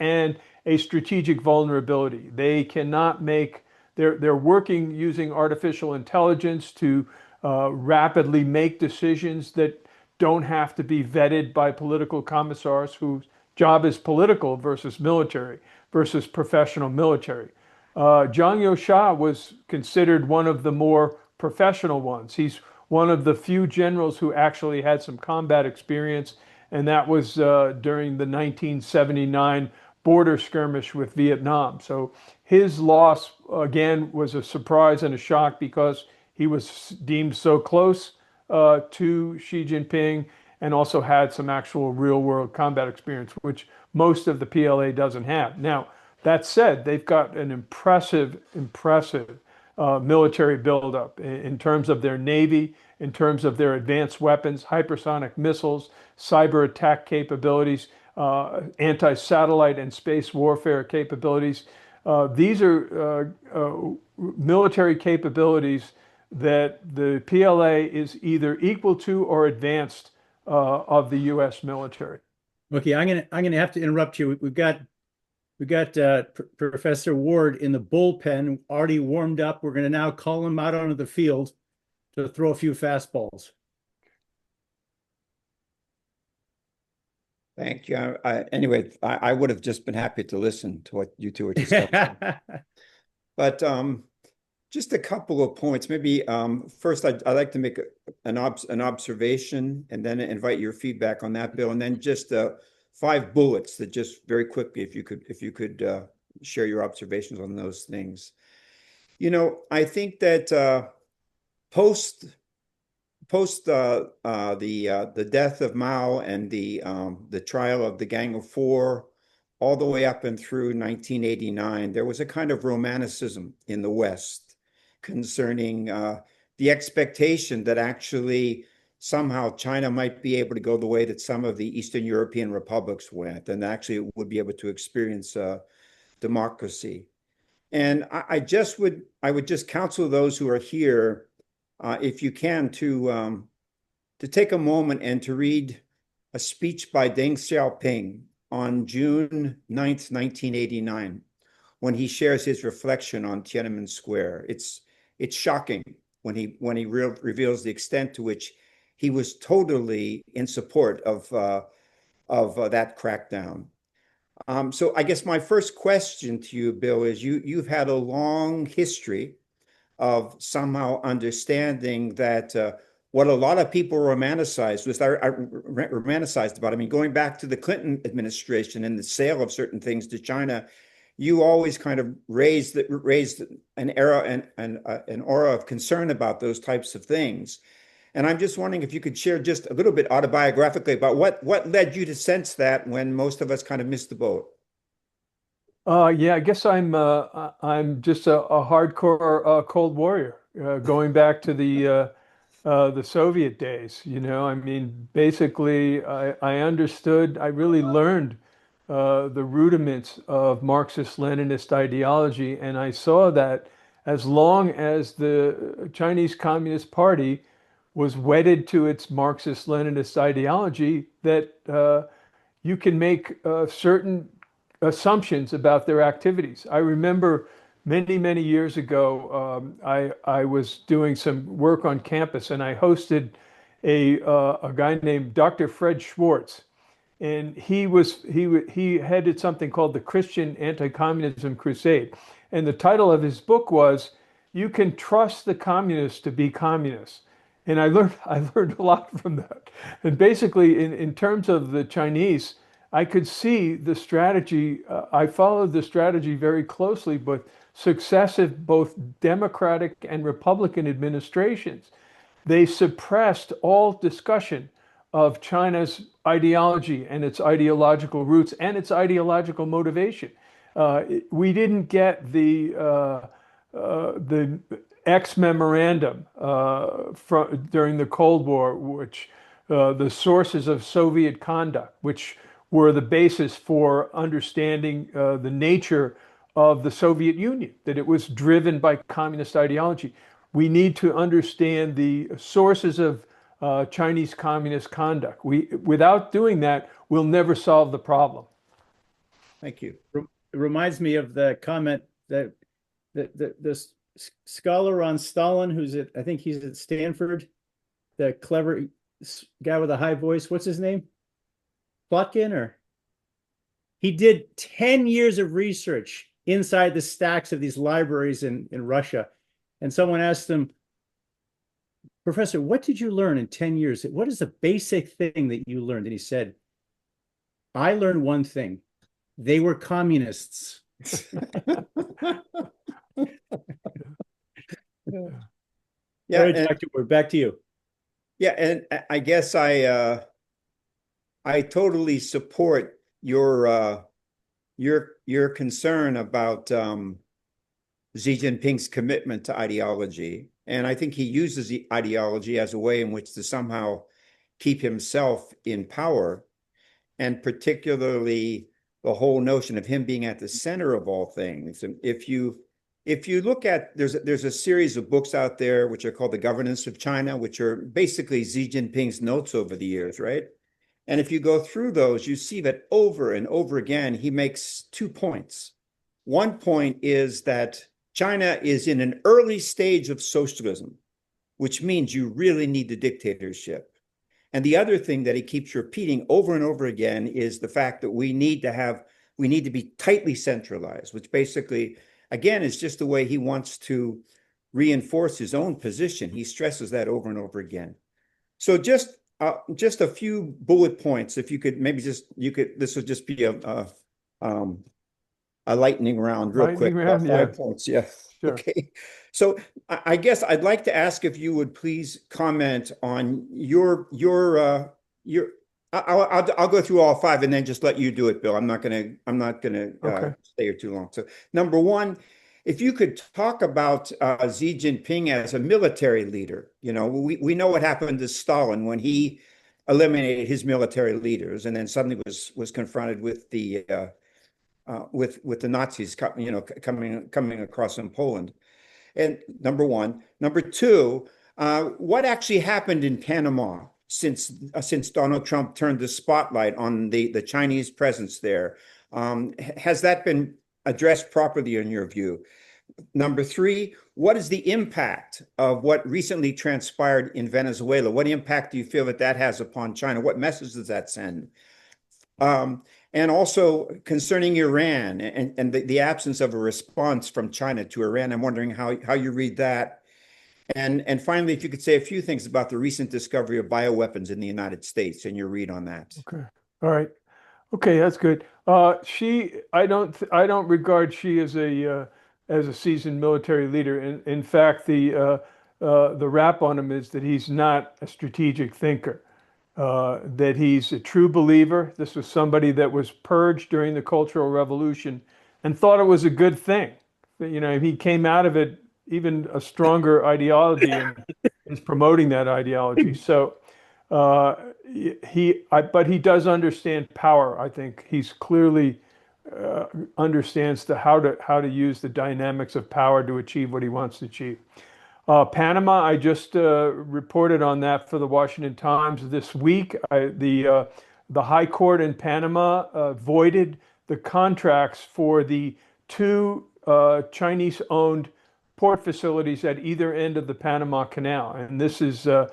and a strategic vulnerability. They cannot they're working using artificial intelligence to rapidly make decisions that don't have to be vetted by political commissars whose job is political versus military versus professional military. Zhang Youxia was considered one of the more professional ones. He's one of the few generals who actually had some combat experience, and that was during the 1979 border skirmish with Vietnam. So his loss, again, was a surprise and a shock because he was deemed so close to Xi Jinping and also had some actual real-world combat experience, which most of the PLA doesn't have. Now, that said, they've got an impressive military buildup in terms of their navy, in terms of their advanced weapons, hypersonic missiles, cyber attack capabilities, anti-satellite and space warfare capabilities. These are military capabilities that the PLA is either equal to or advanced of the U.S. military. Okay, I'm gonna have to interrupt you. We've got Professor Ward in the bullpen already warmed up. We're going to now call him out onto the field to throw a few fastballs. Thank you. Anyway, I would have just been happy to listen to what you two were discussing. But just a couple of points. Maybe first, I'd like to make an observation and then invite your feedback on that, Bill, and then just 5 bullets that just very quickly, if you could share your observations on those things. I think that post the death of Mao and the trial of the Gang of Four, all the way up and through 1989, there was a kind of romanticism in the West concerning the expectation that actually somehow China might be able to go the way that some of the Eastern European republics went, and actually it would be able to experience democracy. And I would just counsel those who are here, if you can, to take a moment and to read a speech by Deng Xiaoping on June 9th, 1989, when he shares his reflection on Tiananmen Square. It's shocking when he reveals the extent to which he was totally in support of that crackdown. So I guess my first question to you, Bill, is you've had a long history of somehow understanding that what a lot of people romanticized about. I mean, going back to the Clinton administration and the sale of certain things to China, you always kind of raised an aura of concern about those types of things. And I'm just wondering if you could share just a little bit autobiographically about what led you to sense that when most of us kind of missed the boat. Yeah, I guess I'm just a hardcore Cold Warrior, going back to the Soviet days. I mean, basically, I understood, I really learned the rudiments of Marxist-Leninist ideology, and I saw that as long as the Chinese Communist Party was wedded to its Marxist-Leninist ideology, that you can make certain assumptions about their activities. I remember many years ago, I was doing some work on campus, and I hosted a guy named Dr. Fred Schwartz, and he headed something called the Christian Anti-Communism Crusade, and the title of his book was "You Can Trust the Communists to Be Communists." And I learned a lot from that. And basically, in terms of the Chinese, I could see the strategy. I followed the strategy very closely, but successive both Democratic and Republican administrations, they suppressed all discussion of China's ideology and its ideological roots and its ideological motivation. We didn't get the ex memorandum during the Cold War, which the sources of Soviet conduct, which were the basis for understanding the nature of the Soviet Union, that it was driven by communist ideology. We need to understand the sources of Chinese communist conduct. Without doing that, we'll never solve the problem. Thank you. It reminds me of the comment that the scholar on Stalin, I think he's at Stanford, the clever guy with a high voice. What's his name? Plotkin, he did 10 years of research inside the stacks of these libraries in Russia. And someone asked him, Professor, what did you learn in 10 years? What is the basic thing that you learned? And he said, I learned one thing. They were communists. Yeah, right, Doctor, we're back to you. Yeah, and I guess I totally support your concern about Xi Jinping's commitment to ideology. And I think he uses the ideology as a way in which to somehow keep himself in power, and particularly the whole notion of him being at the center of all things. And if you look at, there's a series of books out there which are called The Governance of China, which are basically Xi Jinping's notes over the years, right? And if you go through those, you see that over and over again, he makes 2 points. One point is that China is in an early stage of socialism, which means you really need the dictatorship. And the other thing that he keeps repeating over and over again is the fact that we need to be tightly centralized, which basically, again, is just the way he wants to reinforce his own position. He stresses that over and over again. So just a few bullet points, if you could maybe this would just be a lightning round real quick. Round, 5 points, yeah. Sure. Okay. So I guess I'd like to ask if you would please comment on I'll go through all 5 and then just let you do it, Bill. I'm not gonna Okay. stay here too long. So number 1, if you could talk about Xi Jinping as a military leader. You know, we know what happened to Stalin when he eliminated his military leaders and then suddenly was confronted with the Nazis, coming across in Poland. And number 1. Number 2, what actually happened in Panama since Donald Trump turned the spotlight on the Chinese presence there? Has that been addressed properly in your view? Number 3, what is the impact of what recently transpired in Venezuela? What impact do you feel that has upon China? What message does that send? And also concerning Iran and the absence of a response from China to Iran, I'm wondering how you read that. And finally, if you could say a few things about the recent discovery of bioweapons in the United States and your read on that. Okay. All right. Okay, that's good. I don't regard Xi as a seasoned military leader. In fact, the rap on him is that he's not a strategic thinker. That he's a true believer. This was somebody that was purged during the Cultural Revolution and thought it was a good thing. You know, he came out of it even a stronger ideology and is promoting that ideology. So but he does understand power. I think he's clearly understands how to use the dynamics of power to achieve what he wants to achieve. Panama, I just reported on that for the Washington Times this week. The High Court in Panama voided the contracts for the 2 Chinese-owned port facilities at either end of the Panama Canal, and this is a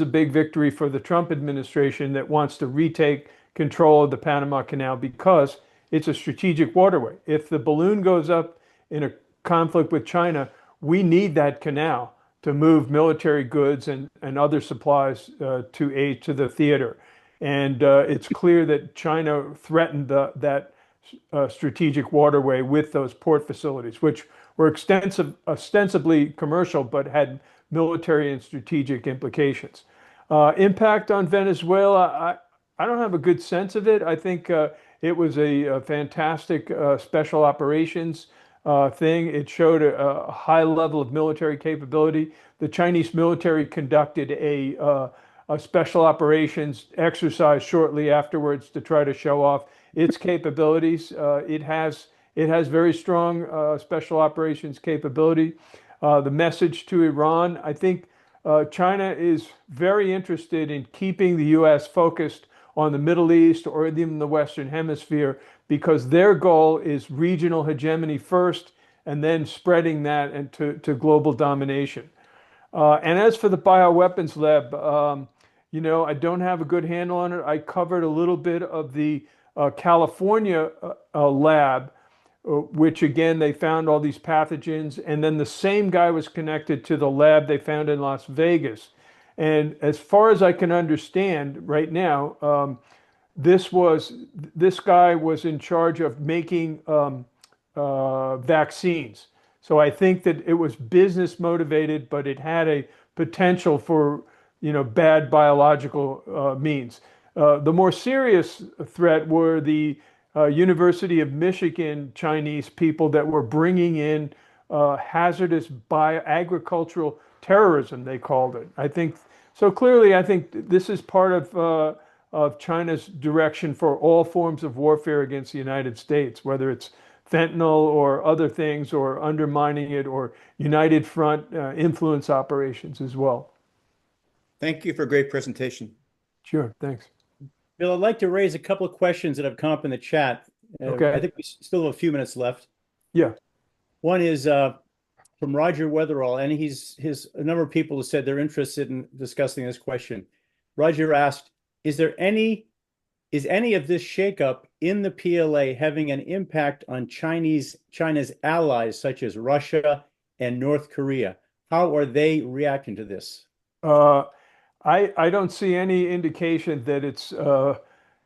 big victory for the Trump administration that wants to retake control of the Panama Canal because it's a strategic waterway. If the balloon goes up in a conflict with China, we need that canal to move military goods and other supplies to aid to the theater. And it's clear that China threatened that strategic waterway with those port facilities, which were ostensibly commercial, but had military and strategic implications. Impact on Venezuela, I don't have a good sense of it. I think it was a fantastic special operations thing. It showed a high level of military capability. The Chinese military conducted a special operations exercise shortly afterwards to try to show off its capabilities. It has very strong special operations capability. The message to Iran, I think China is very interested in keeping the U.S. focused on the Middle East or even the Western Hemisphere because their goal is regional hegemony first and then spreading that into global domination. And as for the bioweapons lab, I don't have a good handle on it. I covered a little bit of the California lab, which again, they found all these pathogens. And then the same guy was connected to the lab they found in Las Vegas. And as far as I can understand right now, this guy was in charge of making vaccines. So I think that it was business motivated, but it had a potential for, bad biological means. The more serious threat were the University of Michigan Chinese people that were bringing in hazardous agricultural terrorism, they called it. I think so. Clearly, I think this is part of China's direction for all forms of warfare against the United States, whether it's fentanyl or other things, or undermining it, or United Front influence operations as well. Thank you for a great presentation. Sure, thanks. Bill, I'd like to raise a couple of questions that have come up in the chat. Okay. I think we still have a few minutes left. Yeah. One is from Roger Weatherall, and a number of people have said they're interested in discussing this question. Roger asked, is any of this shakeup in the PLA having an impact on China's allies, such as Russia and North Korea? How are they reacting to this? I don't see any indication that it's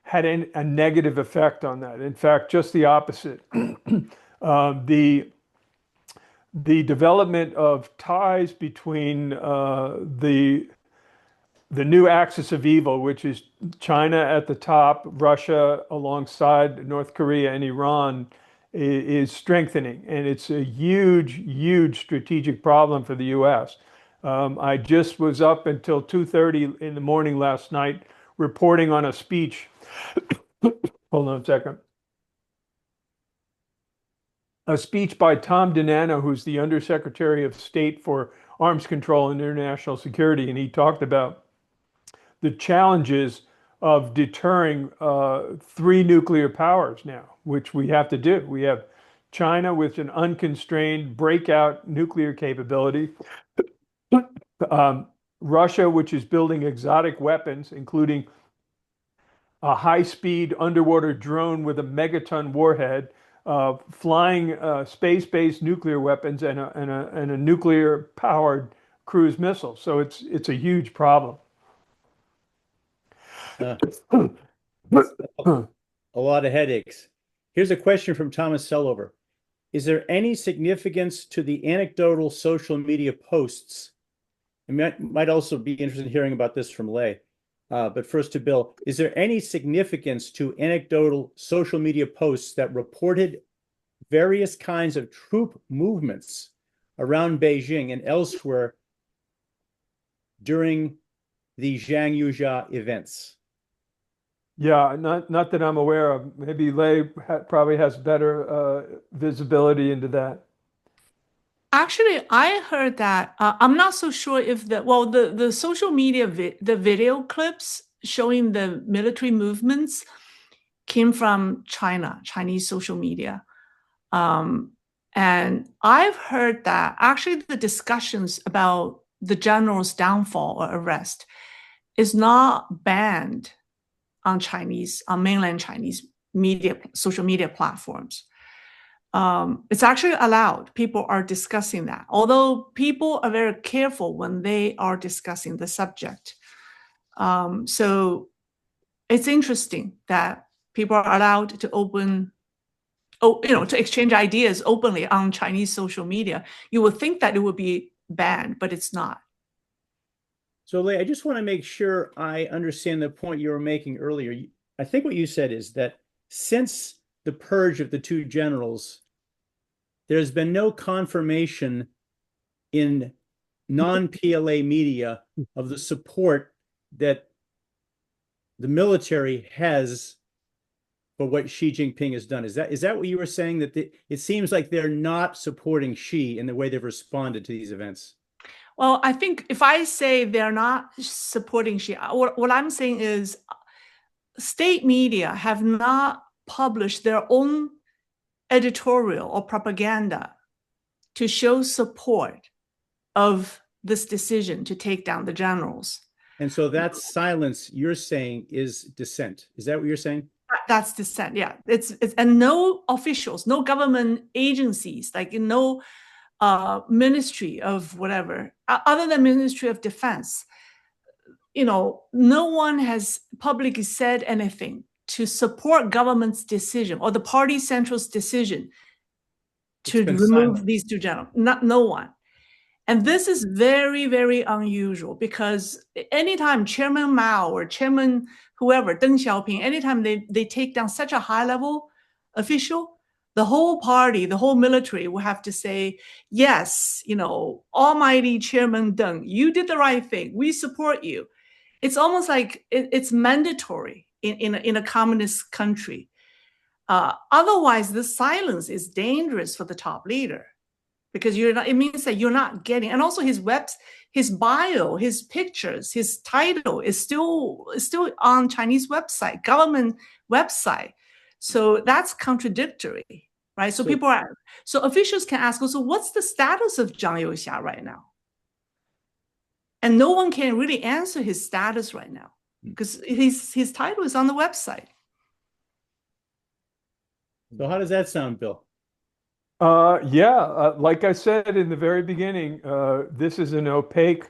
had a negative effect on that. In fact, just the opposite. The development of ties between the new axis of evil, which is China at the top, Russia alongside North Korea and Iran, is strengthening. And it's a huge, huge strategic problem for the U.S. I just was up until 2:30 in the morning last night reporting on a speech. Hold on a second. A speech by Tom DiNanno, who's the Undersecretary of State for Arms Control and International Security, and he talked about the challenges of deterring 3 nuclear powers now, which we have to do. We have China with an unconstrained breakout nuclear capability, Russia, which is building exotic weapons, including a high-speed underwater drone with a megaton warhead, flying space-based nuclear weapons, and a nuclear-powered cruise missile. So it's a huge problem. A lot of headaches. Here's a question from Thomas Sellover. Is there any significance to the anecdotal social media posts? I might also be interested in hearing about this from Lei. But first to Bill, is there any significance to anecdotal social media posts that reported various kinds of troop movements around Beijing and elsewhere during the Zhang Yuzha events? Yeah, not that I'm aware of. Maybe Lei probably has better visibility into that. Actually, I heard that. I'm not so sure if the social media, the video clips showing the military movements came from Chinese social media. And I've heard that actually the discussions about the general's downfall or arrest is not banned on mainland Chinese social media platforms. It's actually allowed. People are discussing that, although people are very careful when they are discussing the subject. So it's interesting that people are allowed to to exchange ideas openly on Chinese social media. You would think that it would be banned, but it's not. So, Lei, I just want to make sure I understand the point you were making earlier. I think what you said is that since the purge of the two generals, there's been no confirmation in non-PLA media of the support that the military has for what Xi Jinping has done. Is that what you were saying? That it seems like they're not supporting Xi in the way they've responded to these events? Well, I think if I say they're not supporting Xi, what I'm saying is state media have not published their own editorial or propaganda to show support of this decision to take down the generals. And so that silence you're saying is dissent. Is that what you're saying? That's dissent. Yeah, it's and no officials, no government agencies, like no ministry of whatever, other than Ministry of Defense. No one has publicly said anything to support government's decision or the party central's decision to remove these two generals. No one. And this is very, very unusual because anytime Chairman Mao or Chairman whoever, Deng Xiaoping, anytime they take down such a high-level official, the whole party, the whole military will have to say, yes, almighty Chairman Deng, you did the right thing. We support you. It's almost like it's mandatory in a communist country. Otherwise, the silence is dangerous for the top leader. Because it means that you're not getting, and also his bio, his pictures, his title is still on Chinese website, government website. So that's contradictory, right? So officials can ask also, what's the status of Zhang Youxia right now? And no one can really answer his status right now because his title is on the website. So how does that sound, Bill? Like I said in the very beginning, this is an opaque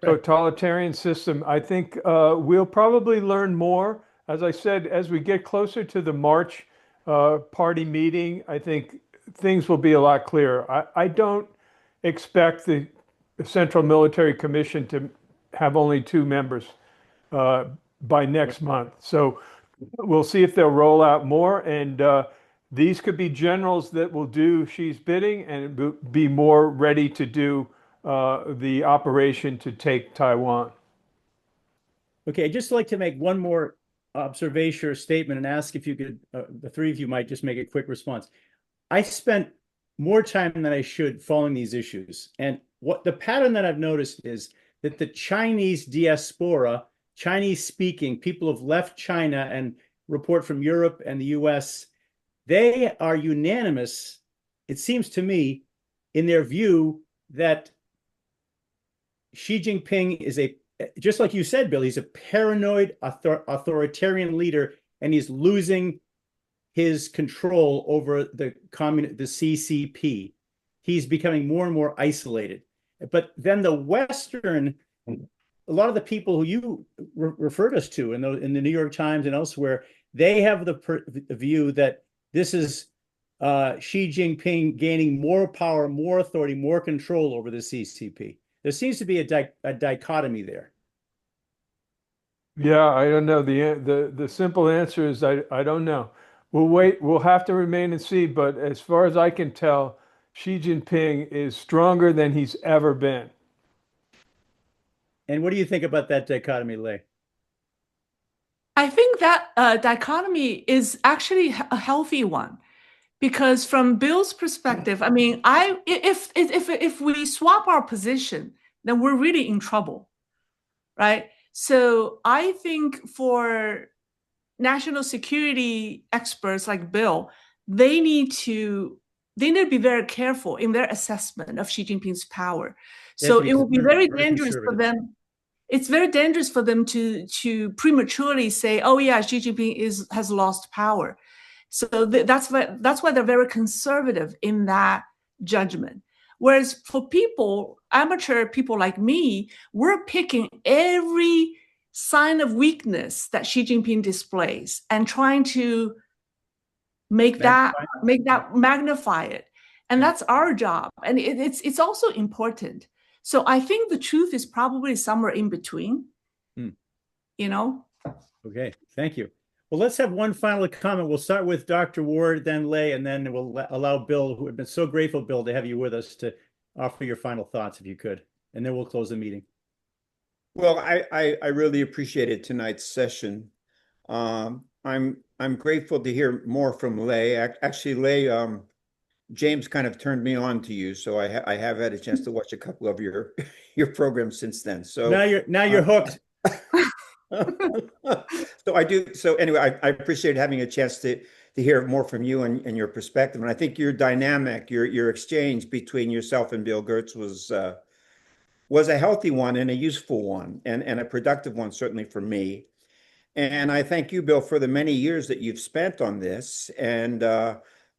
totalitarian system. I think we'll probably learn more. As I said, as we get closer to the March party meeting, I think things will be a lot clearer. I don't expect the Central Military Commission to have only 2 members by next month. So we'll see if they'll roll out more, and these could be generals that will do Xi's bidding and be more ready to do the operation to take Taiwan. Okay, I'd just like to make one more observation or statement and ask if you could, the three of you might just make a quick response. I spent more time than I should following these issues. And what the pattern that I've noticed is that the Chinese diaspora, Chinese speaking, people who've left China and report from Europe and the US, they are unanimous, it seems to me, in their view that Xi Jinping is just like you said, Bill, he's a paranoid authoritarian leader, and he's losing his control over the CCP. He's becoming more and more isolated. But then the Western, a lot of the people who you referred us to in the New York Times and elsewhere, they have the view that this is Xi Jinping gaining more power, more authority, more control over the CCP. There seems to be a dichotomy there. Yeah, I don't know. The simple answer is I don't know. We'll wait. We'll have to remain and see. But as far as I can tell, Xi Jinping is stronger than he's ever been. And what do you think about that dichotomy, Lei? I think that dichotomy is actually a healthy one, because from Bill's perspective, I mean, if we swap our position, then we're really in trouble, right? So I think for national security experts like Bill, they need to be very careful in their assessment of Xi Jinping's power. So it will be very dangerous for them. It's very dangerous for them to prematurely say, "Oh yeah, Xi Jinping has lost power." So that's why they're very conservative in that judgment. Whereas for amateur people like me, we're picking every sign of weakness that Xi Jinping displays and trying to magnify it. And that's our job. And it's also important. So I think the truth is probably somewhere in between, you know? Okay, thank you. Well, let's have one final comment. We'll start with Dr. Ward, then Lei, and then we'll allow Bill, who have been so grateful, Bill, to have you with us, to offer your final thoughts, if you could. And then we'll close the meeting. Well, I really appreciated tonight's session. I'm grateful to hear more from Lei. Actually, Lei, James kind of turned me on to you, so I have had a chance to watch a couple of your programs since then. So now you're hooked. So I do. So anyway, I appreciate having a chance to hear more from you and your perspective. And I think your dynamic, your exchange between yourself and Bill Gertz was a healthy one and a useful one and a productive one, certainly for me. And I thank you, Bill, for the many years that you've spent on this. And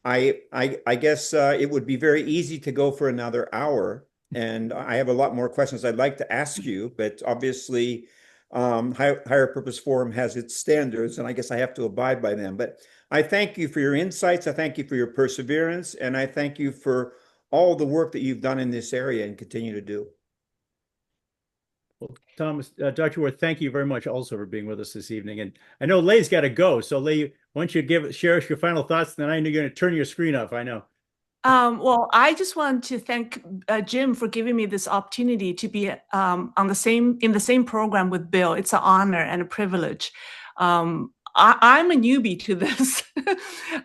I guess it would be very easy to go for another hour. And I have a lot more questions I'd like to ask you, but obviously Higher Purpose Forum has its standards, and I guess I have to abide by them. But I thank you for your insights. I thank you for your perseverance. And I thank you for all the work that you've done in this area and continue to do. Well, Thomas, Dr. Ward, thank you very much also for being with us this evening. And I know Lei's got to go. So Lei, why don't you share us your final thoughts? Then I know you're going to turn your screen off. I know. Well, I just want to thank Jim for giving me this opportunity to be in the same program with Bill. It's an honor and a privilege. I'm a newbie to this.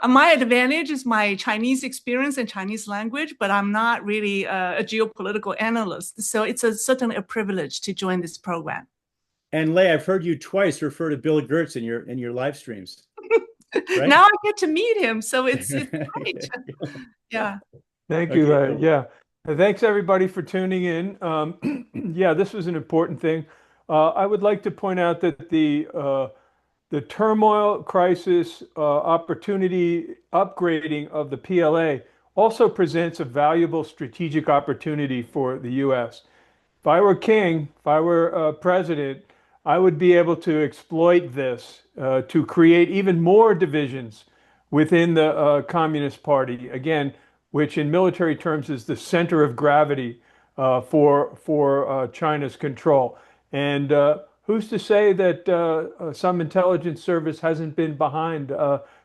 My advantage is my Chinese experience and Chinese language, but I'm not really a geopolitical analyst. So it's certainly a privilege to join this program. And Lei, I've heard you twice refer to Bill Gertz in your live streams. Right? Now I get to meet him, so it's great. Yeah. Thank you, Okay, Lei. Yeah. Thanks everybody for tuning in. Yeah, this was an important thing. I would like to point out that the turmoil, crisis, opportunity upgrading of the PLA also presents a valuable strategic opportunity for the U.S. If I were king, if I were president, I would be able to exploit this to create even more divisions within the Communist Party, again, which in military terms is the center of gravity for China's control. And who's to say that some intelligence service hasn't been behind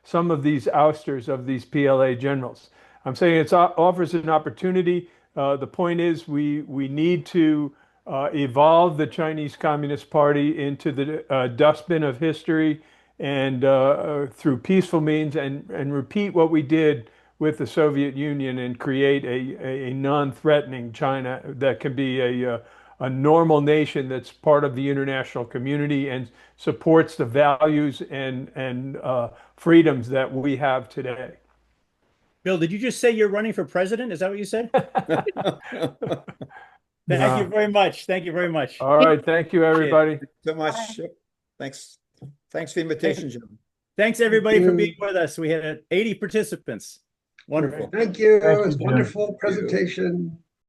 some of these ousters of these PLA generals? I'm saying it offers an opportunity. The point is we need to evolve the Chinese Communist Party into the dustbin of history and through peaceful means and repeat what we did with the Soviet Union and create a non-threatening China that can be a normal nation that's part of the international community and supports the values and freedoms that we have today. Bill, did you just say you're running for president? Is that what you said? Thank you very much. Thank you very much. All right. Thank you, everybody. Thanks so much. Thanks. Thanks for the invitation, Jim. Thanks, everybody, for being with us. We had 80 participants. Wonderful. Thank you. Thank It was you, a wonderful presentation.